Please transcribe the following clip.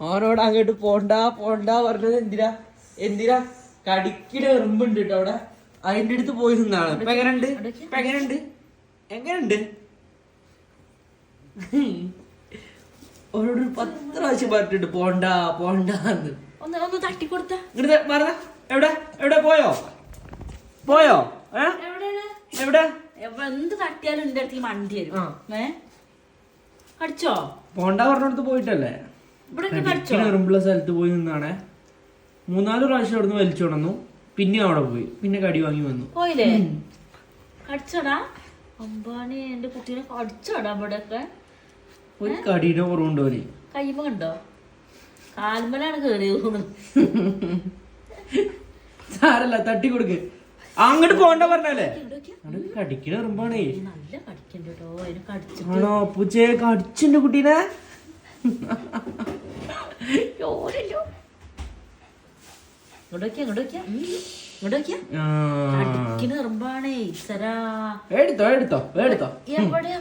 അവനോട് അങ്ങോട്ട് പോണ്ട പോണ്ട പറഞ്ഞത് എന്തിനാ കടിക്കിട എറുമ്പുണ്ട് കേട്ടോ അവിടെ. അതിന്റെ അടുത്ത് പോയി നിന്നാണ്. ഇപ്പൊ എങ്ങനെയുണ്ട് അവനോട് 10 പ്രാവശ്യം പറഞ്ഞിട്ട് പോണ്ട പോണ്ടെന്ന്. ഒന്ന് തട്ടിക്കൊടുത്ത എവിടെ പോയോ എവിടെ എന്ത് തട്ടിയാലും എന്റെ അടുത്ത് മണ്ടി വരും. കടിച്ചോ? പോണ്ട പറഞ്ഞടുത്ത് പോയിട്ടല്ലേ എറുമ്പുള്ള സ്ഥലത്ത് പോയി നിന്നാണേ. 3-4 പ്രാവശ്യം അവിടുന്ന് വലിച്ചു കൊണ്ടു. പിന്നെ അവിടെ പോയി. പിന്നെ കടി വാങ്ങി വന്നു. പോയില്ലേ? കടിച്ചോടാ അമ്പാണി എന്റെ കുട്ടീനെ കടിച്ചോടാ. ഇവിടെ ഒക്കെ ഒരു കടീനെ കുറവുണ്ടോ? കയ്യുമ്പ കണ്ടോ? കാൽമലാണ് കേറി സാരല്ല തട്ടി കൊടുക്ക്. അങ്ങോട്ട് പോണ്ട പറഞ്ഞല്ലേ. കടിക്കണ എറുമ്പാണേ. നല്ല കടിക്കണ്ടോ? അതിന് കടിച്ചു. ആണോ പൂച്ചയെ കടിച്ചിന്റെ കുട്ടീനെ? കടിക്കണ എറുമ്പാണേ. എടുത്തോ എവിടെയാ